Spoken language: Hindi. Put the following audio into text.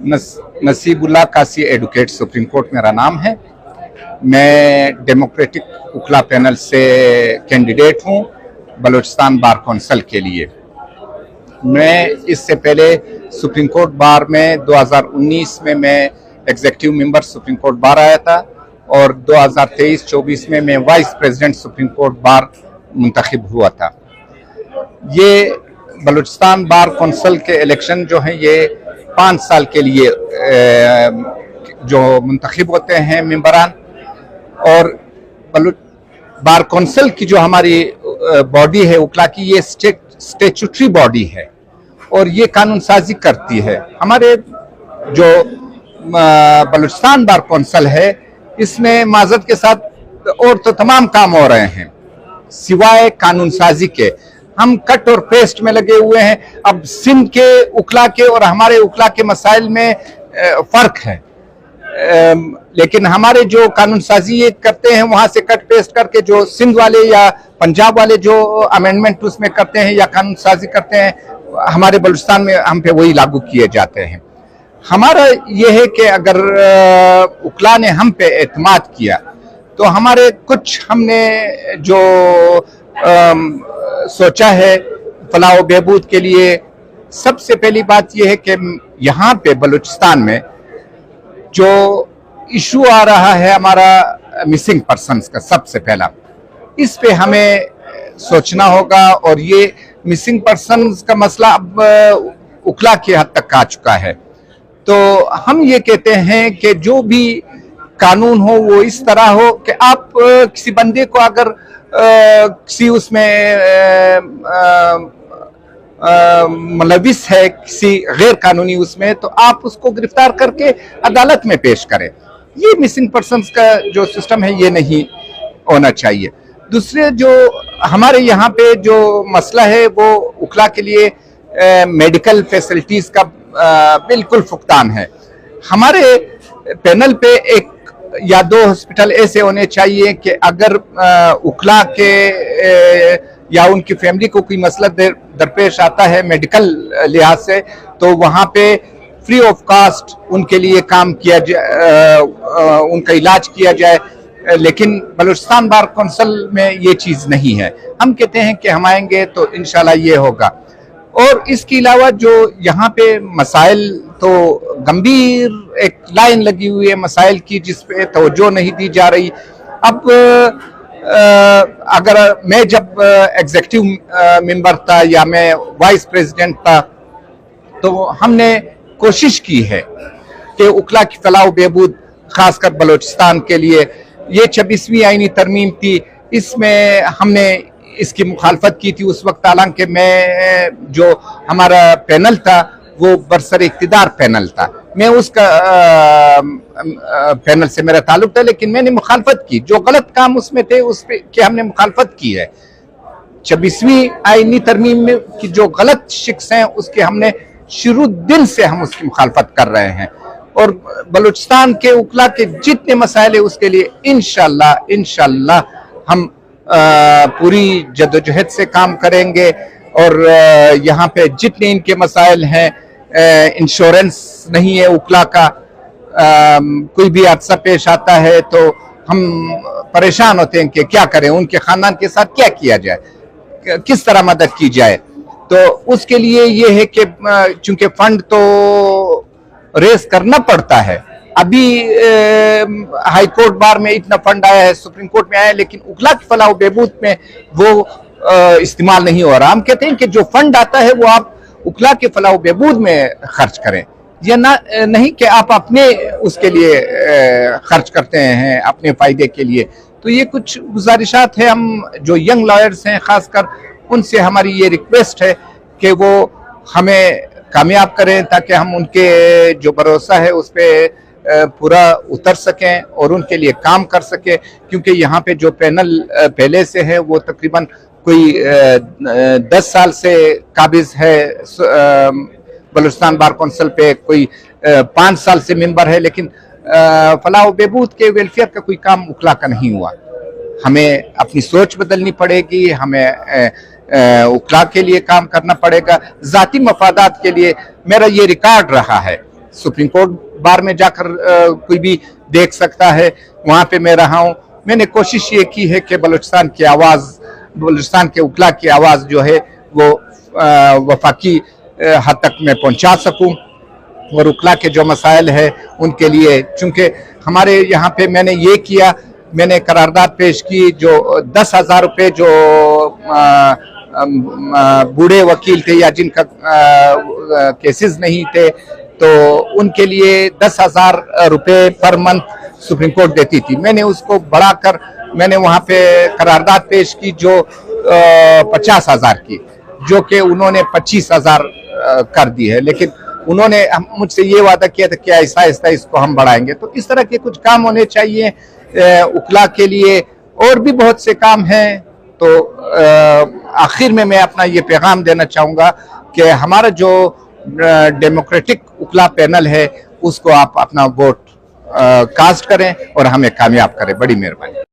नसीबुल्लाह कासी एडवोकेट, सुप्रीम कोर्ट मेरा नाम है। मैं डेमोक्रेटिक उखला पैनल से कैंडिडेट हूं बलूचिस्तान बार कौंसिल के लिए। मैं इससे पहले सुप्रीम कोर्ट बार में 2019 में मैं executive member supreme court bar आया था और 2023-24 में मैं vice president supreme court bar मुंतखब हुआ था। ये बलूचिस्तान बार कौंसिल के इलेक्शन जो हैं ये 5 साल के लिए जो मुंतखब होते हैं मेंबरान, और बार कौंसिल की जो हमारी बॉडी है उखला की, ये स्टेचुटरी बॉडी है और ये कानून साजी करती है। हमारे जो बलूचिस्तान बार कौंसिल है इसमें माजरत के साथ और तो तमाम काम हो रहे हैं सिवाय कानून साजी के। हम कट और पेस्ट में लगे हुए हैं। अब सिंध के उखला के और हमारे उखला के मसाइल में फर्क है, लेकिन हमारे जो कानून साजी ये करते हैं वहां से कट पेस्ट करके जो सिंध वाले या पंजाब वाले जो अमेंडमेंट उसमें करते हैं या कानून साजी करते हैं, हमारे बलूचिस्तान में हम पे वही लागू किए जाते हैं। हमारा ये है कि अगर उखला ने हम पे एतमाद किया तो हमारे कुछ हमने जो सोचा है फलाह बहबूद के लिए। सबसे पहली बात यह है कि यहाँ पे बलूचिस्तान में जो इशू आ रहा है हमारा मिसिंग पर्सन्स का, सबसे पहला इस पे हमें सोचना होगा। और ये मिसिंग पर्सन्स का मसला अब उखला की हद तक आ चुका है। तो हम ये कहते हैं कि जो भी कानून हो वो इस तरह हो कि आप किसी बंदे को अगर किसी उसमें मुलविस है किसी गैर कानूनी उसमें, तो आप उसको गिरफ्तार करके अदालत में पेश करें। ये मिसिंग पर्सन्स का जो सिस्टम है ये नहीं होना चाहिए। दूसरे जो हमारे यहाँ पे जो मसला है वो उखला के लिए मेडिकल फैसिलिटीज का बिल्कुल फुकदान है। हमारे पैनल पे एक या 2 हॉस्पिटल ऐसे होने चाहिए कि अगर उखला के या उनकी फैमिली को कोई मसला दरपेश आता है मेडिकल लिहाज से, तो वहाँ पे फ्री ऑफ कास्ट उनके लिए काम किया जाए, उनका इलाज किया जाए। लेकिन बलूचिस्तान बार कौंसिल में ये चीज़ नहीं है। हम कहते हैं कि हम आएंगे तो इंशाल्लाह ये होगा। और इसके अलावा जो यहाँ पे मसाइल तो गंभीर एक लाइन लगी हुई है मसाइल की जिस पे तवज्जो नहीं दी जा रही। अब अगर मैं जब एग्जीक्यूटिव मेंबर था या मैं वाइस प्रेसिडेंट था तो हमने कोशिश की है कि उखला की फलाह बहबूद खासकर बलूचिस्तान के लिए, ये 26वीं आईनी तरमीम थी, इसमें हमने इसकी मुखालफत की थी उस वक्त। हालांकि मैं जो हमारा पैनल था वो बरसर इख्तिदार पैनल था, मैं उसका पैनल से मेरा ताल्लुक था, लेकिन मैंने मुखालफत की। जो गलत काम उसमें थे उस पे कि हमने मुखालफत की है। 26वीं आईनी तरमीम में की जो गलत शिक्स हैं उसके हमने शुरू दिन से हम उसकी मुखालफत कर रहे हैं। और बलूचिस्तान के उखला के जितने मसाइल है उसके लिए इंशाल्लाह हम पूरी जद्दोजहद से काम करेंगे। और यहाँ पे जितने इनके मसाइल हैं, इंश्योरेंस नहीं है उखला का, कोई भी हादसा पेश आता है तो हम परेशान होते हैं कि क्या करें, उनके खानदान के साथ क्या किया जाए, किस तरह मदद की जाए। तो उसके लिए ये है कि चूंकि फंड तो रेस करना पड़ता है। अभी हाई कोर्ट बार में इतना फंड आया है, सुप्रीम कोर्ट में आया है, लेकिन उखला की फलाह बहबूद में वो इस्तेमाल नहीं हो रहा। हम कहते हैं कि जो फंड आता है वो आप उखला के फलाह बहबूद में खर्च करें, या ना नहीं कि आप अपने उसके लिए खर्च करते हैं अपने फायदे के लिए। तो ये कुछ गुजारिशात है। हम जो यंग लॉयर्स हैं खासकर उनसे हमारी ये रिक्वेस्ट है कि वो हमें कामयाब करें ताकि हम उनके जो भरोसा है उस पर पूरा उतर सकें और उनके लिए काम कर सकें। क्योंकि यहाँ पे जो पैनल पहले से है वो तकरीबन कोई 10 साल से काबिज है बलूचिस्तान बार कौंसिल पे, कोई 5 साल से मेंबर है, लेकिन फलाह बहबूद के वेलफेयर का कोई काम उखला का नहीं हुआ। हमें अपनी सोच बदलनी पड़ेगी, हमें उखला के लिए काम करना पड़ेगा। जाती मफादात के लिए मेरा ये रिकॉर्ड रहा है सुप्रीम कोर्ट बार में जाकर कोई भी देख सकता है, वहां पे मैं रहा हूं। मैंने कोशिश ये की है कि बलूचिस्तान की आवाज, बलूचिस्तान के उकला की आवाज जो है वो वफाकी हद तक मैं पहुंचा सकूं, और उकला के जो मसाइल है उनके लिए, चूंकि हमारे यहाँ पे मैंने ये किया, मैंने करारदाद पेश की, जो 10,000 रुपये जो बूढ़े वकील थे या जिनका केसेस नहीं थे, तो उनके लिए 10,000 रुपये पर मंथ सुप्रीम कोर्ट देती थी। मैंने उसको बढ़ाकर मैंने वहां पे करारदाद पेश की जो 50,000 की, जो कि उन्होंने 25,000 कर दी है। लेकिन उन्होंने मुझसे ये वादा किया था कि आहिस्ता आहिस्ता इसको हम बढ़ाएंगे। तो इस तरह के कुछ काम होने चाहिए उकला के लिए, और भी बहुत से काम हैं। तो आखिर में मैं अपना ये पैगाम देना चाहूंगा कि हमारा जो डेमोक्रेटिक उकला पैनल है उसको आप अपना वोट कास्ट करें और हमें कामयाब करें। बड़ी मेहरबानी।